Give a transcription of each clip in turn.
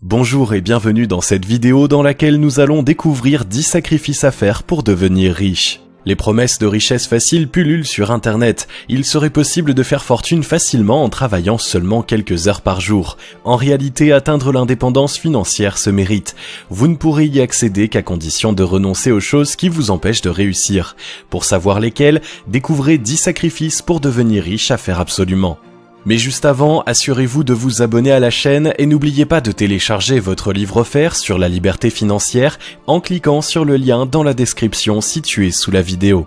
Bonjour et bienvenue dans cette vidéo dans laquelle nous allons découvrir 10 sacrifices à faire pour devenir riche. Les promesses de richesse facile pullulent sur internet. Il serait possible de faire fortune facilement en travaillant seulement quelques heures par jour. En réalité, atteindre l'indépendance financière se mérite. Vous ne pourrez y accéder qu'à condition de renoncer aux choses qui vous empêchent de réussir. Pour savoir lesquelles, découvrez 10 sacrifices pour devenir riche à faire absolument. Mais juste avant, assurez-vous de vous abonner à la chaîne et n'oubliez pas de télécharger votre livre offert sur la liberté financière en cliquant sur le lien dans la description située sous la vidéo.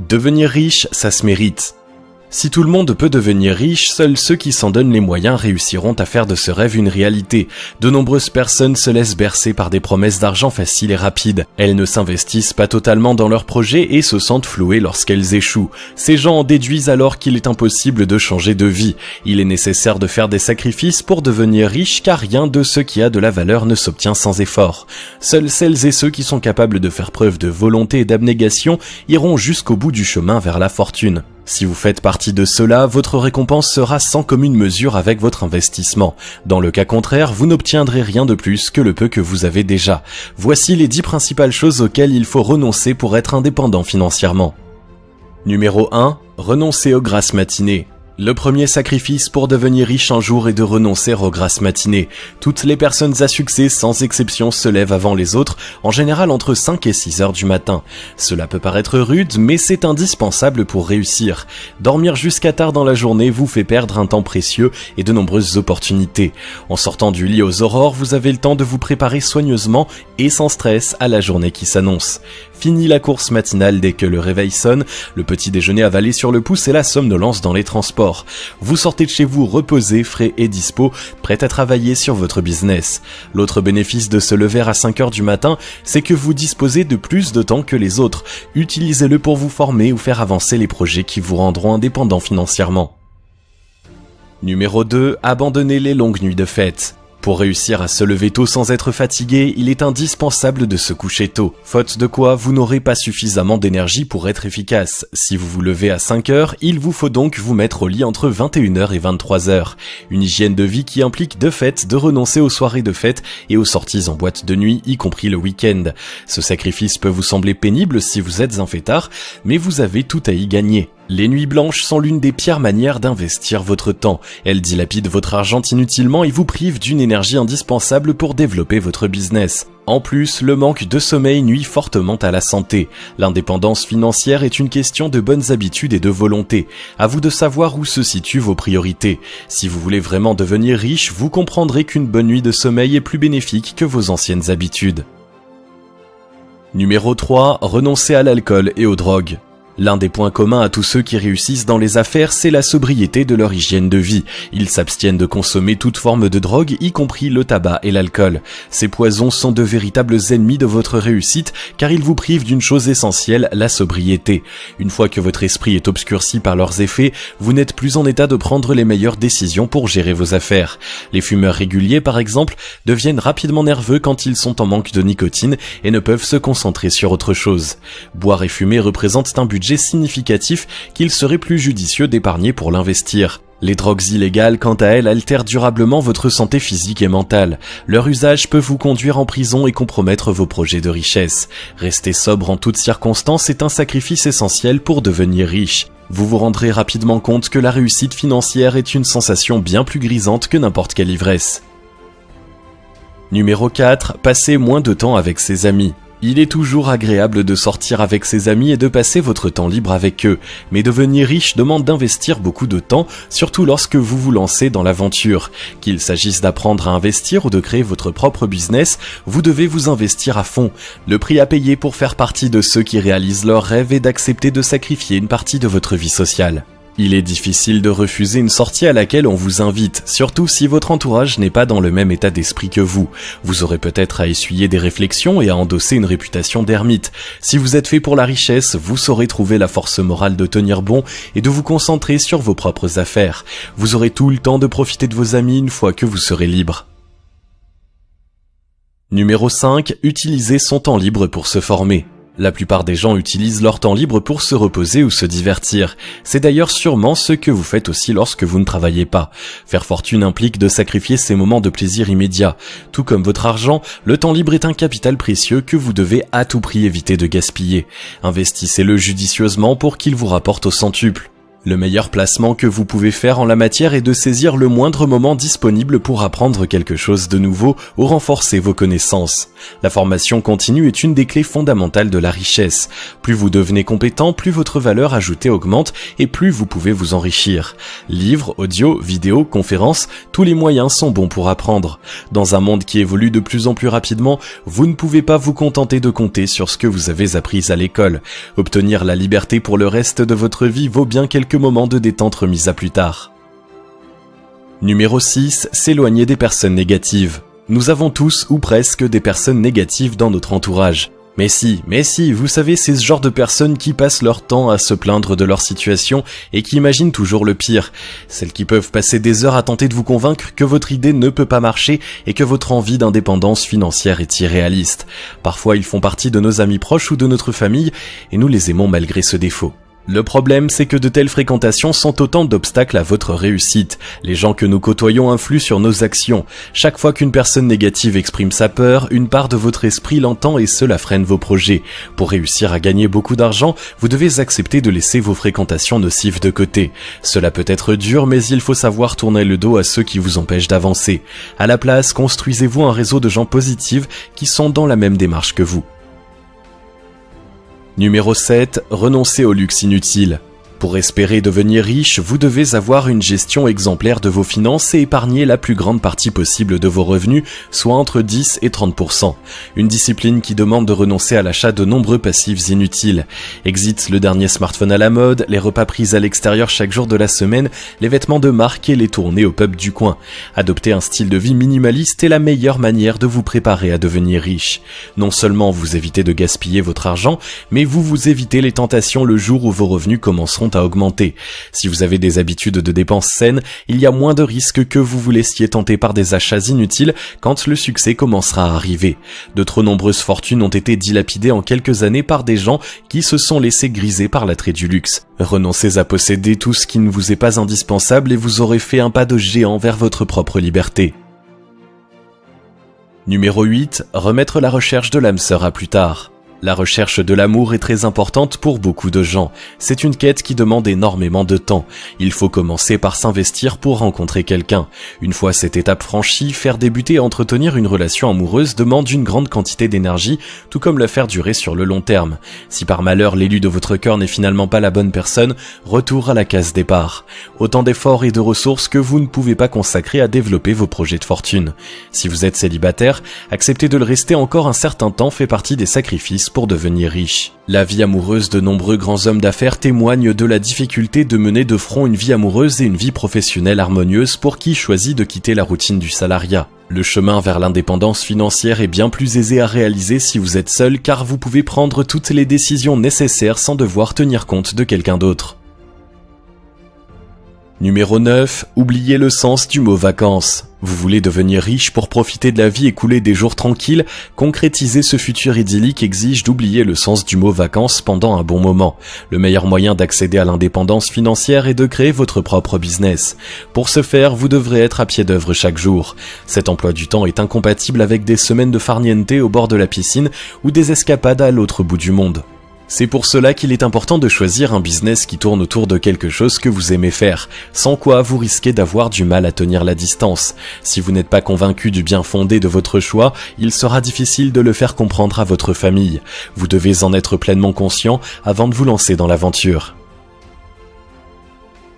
Devenir riche, ça se mérite. Si tout le monde peut devenir riche, seuls ceux qui s'en donnent les moyens réussiront à faire de ce rêve une réalité. De nombreuses personnes se laissent bercer par des promesses d'argent facile et rapide. Elles ne s'investissent pas totalement dans leurs projets et se sentent flouées lorsqu'elles échouent. Ces gens en déduisent alors qu'il est impossible de changer de vie. Il est nécessaire de faire des sacrifices pour devenir riche car rien de ce qui a de la valeur ne s'obtient sans effort. Seuls celles et ceux qui sont capables de faire preuve de volonté et d'abnégation iront jusqu'au bout du chemin vers la fortune. Si vous faites partie de ceux-là, votre récompense sera sans commune mesure avec votre investissement. Dans le cas contraire, vous n'obtiendrez rien de plus que le peu que vous avez déjà. Voici les 10 principales choses auxquelles il faut renoncer pour être indépendant financièrement. Numéro 1. Renoncer aux grasses matinées. Le premier sacrifice pour devenir riche un jour est de renoncer aux grasses matinées. Toutes les personnes à succès, sans exception, se lèvent avant les autres, en général entre 5 et 6 heures du matin. Cela peut paraître rude, mais c'est indispensable pour réussir. Dormir jusqu'à tard dans la journée vous fait perdre un temps précieux et de nombreuses opportunités. En sortant du lit aux aurores, vous avez le temps de vous préparer soigneusement et sans stress à la journée qui s'annonce. Fini la course matinale dès que le réveil sonne, le petit déjeuner avalé sur le pouce et la somnolence dans les transports. Vous sortez de chez vous reposé, frais et dispo, prêt à travailler sur votre business. L'autre bénéfice de se lever à 5 heures du matin, c'est que vous disposez de plus de temps que les autres. Utilisez-le pour vous former ou faire avancer les projets qui vous rendront indépendant financièrement. Numéro 2. Abandonnez les longues nuits de fête. Pour réussir à se lever tôt sans être fatigué, il est indispensable de se coucher tôt. Faute de quoi, vous n'aurez pas suffisamment d'énergie pour être efficace. Si vous vous levez à 5 heures, il vous faut donc vous mettre au lit entre 21h et 23h. Une hygiène de vie qui implique de fait de renoncer aux soirées de fête et aux sorties en boîte de nuit, y compris le week-end. Ce sacrifice peut vous sembler pénible si vous êtes un fêtard, mais vous avez tout à y gagner. Les nuits blanches sont l'une des pires manières d'investir votre temps. Elles dilapident votre argent inutilement et vous privent d'une énergie indispensable pour développer votre business. En plus, le manque de sommeil nuit fortement à la santé. L'indépendance financière est une question de bonnes habitudes et de volonté. À vous de savoir où se situent vos priorités. Si vous voulez vraiment devenir riche, vous comprendrez qu'une bonne nuit de sommeil est plus bénéfique que vos anciennes habitudes. Numéro 3. Renoncer à l'alcool et aux drogues. L'un des points communs à tous ceux qui réussissent dans les affaires, c'est la sobriété de leur hygiène de vie. Ils s'abstiennent de consommer toute forme de drogue, y compris le tabac et l'alcool. Ces poisons sont de véritables ennemis de votre réussite, car ils vous privent d'une chose essentielle, la sobriété. Une fois que votre esprit est obscurci par leurs effets, vous n'êtes plus en état de prendre les meilleures décisions pour gérer vos affaires. Les fumeurs réguliers, par exemple, deviennent rapidement nerveux quand ils sont en manque de nicotine et ne peuvent se concentrer sur autre chose. Boire et fumer représentent un budget significatif qu'il serait plus judicieux d'épargner pour l'investir. Les drogues illégales, quant à elles, altèrent durablement votre santé physique et mentale. Leur usage peut vous conduire en prison et compromettre vos projets de richesse. Rester sobre en toutes circonstances est un sacrifice essentiel pour devenir riche. Vous vous rendrez rapidement compte que la réussite financière est une sensation bien plus grisante que n'importe quelle ivresse. Numéro 4. Passer moins de temps avec ses amis. Il est toujours agréable de sortir avec ses amis et de passer votre temps libre avec eux, mais devenir riche demande d'investir beaucoup de temps, surtout lorsque vous vous lancez dans l'aventure. Qu'il s'agisse d'apprendre à investir ou de créer votre propre business, vous devez vous investir à fond. Le prix à payer pour faire partie de ceux qui réalisent leurs rêves est d'accepter de sacrifier une partie de votre vie sociale. Il est difficile de refuser une sortie à laquelle on vous invite, surtout si votre entourage n'est pas dans le même état d'esprit que vous. Vous aurez peut-être à essuyer des réflexions et à endosser une réputation d'ermite. Si vous êtes fait pour la richesse, vous saurez trouver la force morale de tenir bon et de vous concentrer sur vos propres affaires. Vous aurez tout le temps de profiter de vos amis une fois que vous serez libre. Numéro 5. Utiliser son temps libre pour se former. La plupart des gens utilisent leur temps libre pour se reposer ou se divertir. C'est d'ailleurs sûrement ce que vous faites aussi lorsque vous ne travaillez pas. Faire fortune implique de sacrifier ces moments de plaisir immédiat. Tout comme votre argent, le temps libre est un capital précieux que vous devez à tout prix éviter de gaspiller. Investissez-le judicieusement pour qu'il vous rapporte au centuple. Le meilleur placement que vous pouvez faire en la matière est de saisir le moindre moment disponible pour apprendre quelque chose de nouveau ou renforcer vos connaissances. La formation continue est une des clés fondamentales de la richesse. Plus vous devenez compétent, plus votre valeur ajoutée augmente et plus vous pouvez vous enrichir. Livres, audio, vidéos, conférences, tous les moyens sont bons pour apprendre. Dans un monde qui évolue de plus en plus rapidement, vous ne pouvez pas vous contenter de compter sur ce que vous avez appris à l'école. Obtenir la liberté pour le reste de votre vie vaut bien quelques moments de détente remis à plus tard. Numéro 6. S'éloigner des personnes négatives. Nous avons tous ou presque des personnes négatives dans notre entourage. Mais si, vous savez, c'est ce genre de personnes qui passent leur temps à se plaindre de leur situation et qui imaginent toujours le pire. Celles qui peuvent passer des heures à tenter de vous convaincre que votre idée ne peut pas marcher et que votre envie d'indépendance financière est irréaliste. Parfois, ils font partie de nos amis proches ou de notre famille et nous les aimons malgré ce défaut. Le problème, c'est que de telles fréquentations sont autant d'obstacles à votre réussite. Les gens que nous côtoyons influent sur nos actions. Chaque fois qu'une personne négative exprime sa peur, une part de votre esprit l'entend et cela freine vos projets. Pour réussir à gagner beaucoup d'argent, vous devez accepter de laisser vos fréquentations nocives de côté. Cela peut être dur, mais il faut savoir tourner le dos à ceux qui vous empêchent d'avancer. À la place, construisez-vous un réseau de gens positifs qui sont dans la même démarche que vous. Numéro 7. Renoncer au luxe inutile. Pour espérer devenir riche, vous devez avoir une gestion exemplaire de vos finances et épargner la plus grande partie possible de vos revenus, soit entre 10 et 30%. Une discipline qui demande de renoncer à l'achat de nombreux passifs inutiles. Exit le dernier smartphone à la mode, les repas pris à l'extérieur chaque jour de la semaine, les vêtements de marque et les tournées au pub du coin. Adopter un style de vie minimaliste est la meilleure manière de vous préparer à devenir riche. Non seulement vous évitez de gaspiller votre argent, mais vous évitez les tentations le jour où vos revenus commenceront à augmenter. Si vous avez des habitudes de dépenses saines, il y a moins de risques que vous vous laissiez tenter par des achats inutiles quand le succès commencera à arriver. De trop nombreuses fortunes ont été dilapidées en quelques années par des gens qui se sont laissés griser par l'attrait du luxe. Renoncez à posséder tout ce qui ne vous est pas indispensable et vous aurez fait un pas de géant vers votre propre liberté. Numéro 8. Remettre la recherche de l'âme sœur à plus tard. La recherche de l'amour est très importante pour beaucoup de gens. C'est une quête qui demande énormément de temps. Il faut commencer par s'investir pour rencontrer quelqu'un. Une fois cette étape franchie, faire débuter et entretenir une relation amoureuse demande une grande quantité d'énergie, tout comme la faire durer sur le long terme. Si par malheur l'élu de votre cœur n'est finalement pas la bonne personne, retour à la case départ. Autant d'efforts et de ressources que vous ne pouvez pas consacrer à développer vos projets de fortune. Si vous êtes célibataire, accepter de le rester encore un certain temps fait partie des sacrifices pour devenir riche. La vie amoureuse de nombreux grands hommes d'affaires témoigne de la difficulté de mener de front une vie amoureuse et une vie professionnelle harmonieuse pour qui choisit de quitter la routine du salariat. Le chemin vers l'indépendance financière est bien plus aisé à réaliser si vous êtes seul car vous pouvez prendre toutes les décisions nécessaires sans devoir tenir compte de quelqu'un d'autre. Numéro 9. Oubliez le sens du mot vacances. Vous voulez devenir riche pour profiter de la vie et couler des jours tranquilles? Concrétiser ce futur idyllique exige d'oublier le sens du mot vacances pendant un bon moment. Le meilleur moyen d'accéder à l'indépendance financière est de créer votre propre business. Pour ce faire, vous devrez être à pied d'œuvre chaque jour. Cet emploi du temps est incompatible avec des semaines de farniente au bord de la piscine ou des escapades à l'autre bout du monde. C'est pour cela qu'il est important de choisir un business qui tourne autour de quelque chose que vous aimez faire, sans quoi vous risquez d'avoir du mal à tenir la distance. Si vous n'êtes pas convaincu du bien fondé de votre choix, il sera difficile de le faire comprendre à votre famille. Vous devez en être pleinement conscient avant de vous lancer dans l'aventure.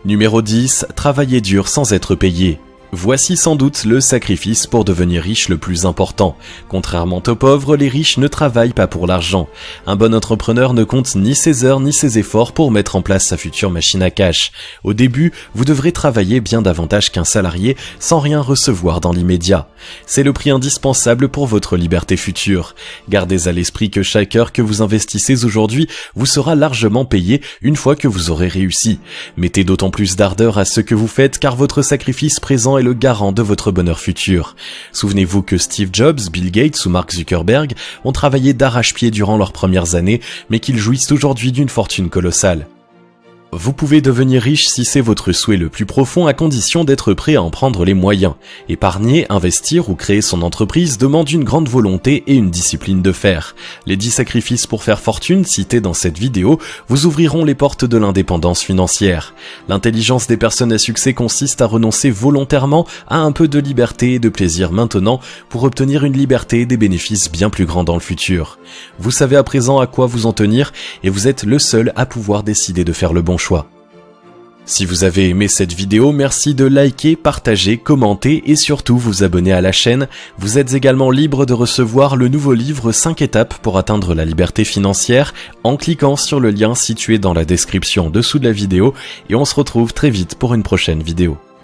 Numéro 10. Travailler dur sans être payé. Voici sans doute le sacrifice pour devenir riche le plus important. Contrairement aux pauvres, les riches ne travaillent pas pour l'argent. Un bon entrepreneur ne compte ni ses heures ni ses efforts pour mettre en place sa future machine à cash. Au début, vous devrez travailler bien davantage qu'un salarié sans rien recevoir dans l'immédiat. C'est le prix indispensable pour votre liberté future. Gardez à l'esprit que chaque heure que vous investissez aujourd'hui vous sera largement payée une fois que vous aurez réussi. Mettez d'autant plus d'ardeur à ce que vous faites car votre sacrifice présent est est le garant de votre bonheur futur. Souvenez-vous que Steve Jobs, Bill Gates ou Mark Zuckerberg ont travaillé d'arrache-pied durant leurs premières années, mais qu'ils jouissent aujourd'hui d'une fortune colossale. Vous pouvez devenir riche si c'est votre souhait le plus profond à condition d'être prêt à en prendre les moyens. Épargner, investir ou créer son entreprise demande une grande volonté et une discipline de fer. Les 10 sacrifices pour faire fortune cités dans cette vidéo vous ouvriront les portes de l'indépendance financière. L'intelligence des personnes à succès consiste à renoncer volontairement à un peu de liberté et de plaisir maintenant pour obtenir une liberté et des bénéfices bien plus grands dans le futur. Vous savez à présent à quoi vous en tenir et vous êtes le seul à pouvoir décider de faire le bon choix. Si vous avez aimé cette vidéo, merci de liker, partager, commenter et surtout vous abonner à la chaîne. Vous êtes également libre de recevoir le nouveau livre 5 étapes pour atteindre la liberté financière en cliquant sur le lien situé dans la description dessous de la vidéo et on se retrouve très vite pour une prochaine vidéo.